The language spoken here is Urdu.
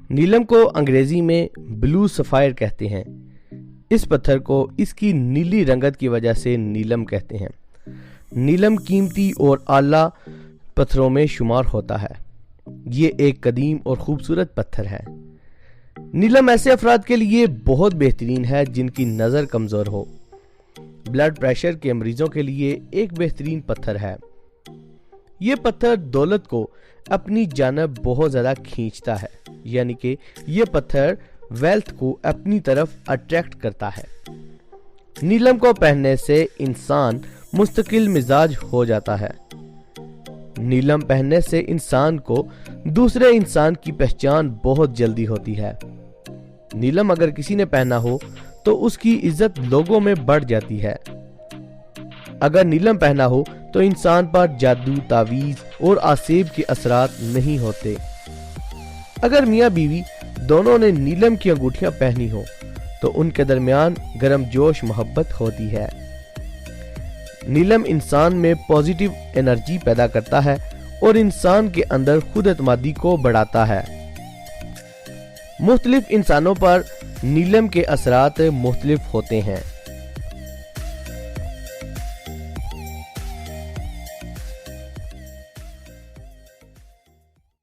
نیلم کو انگریزی میں بلو سفائر کہتے ہیں۔ اس پتھر کو اس کی نیلی رنگت کی وجہ سے نیلم کہتے ہیں۔ نیلم قیمتی اور اعلیٰ پتھروں میں شمار ہوتا ہے۔ یہ ایک قدیم اور خوبصورت پتھر ہے۔ نیلم ایسے افراد کے لیے بہت بہترین ہے جن کی نظر کمزور ہو۔ بلڈ پریشر کے مریضوں کے لیے ایک بہترین پتھر ہے۔ یہ پتھر دولت کو اپنی جانب بہت زیادہ کھینچتا ہے، یعنی کہ یہ پتھر ویلتھ کو اپنی طرف اٹریکٹ کرتا ہے۔ نیلم کو پہننے سے انسان مستقل مزاج ہو جاتا ہے۔ نیلم پہننے سے انسان کو دوسرے انسان کی پہچان بہت جلدی ہوتی ہے۔ نیلم اگر کسی نے پہنا ہو تو اس کی عزت لوگوں میں بڑھ جاتی ہے۔ اگر نیلم پہنا ہو تو انسان پر جادو، تعویذ اور آسیب کے اثرات نہیں ہوتے۔ اگر میاں بیوی دونوں نے نیلم کی انگوٹھیاں پہنی ہو تو ان کے درمیان گرم جوش محبت ہوتی ہے۔ نیلم انسان میں پازیٹیو انرجی پیدا کرتا ہے اور انسان کے اندر خود اعتمادی کو بڑھاتا ہے۔ مختلف انسانوں پر نیلم کے اثرات مختلف ہوتے ہیں۔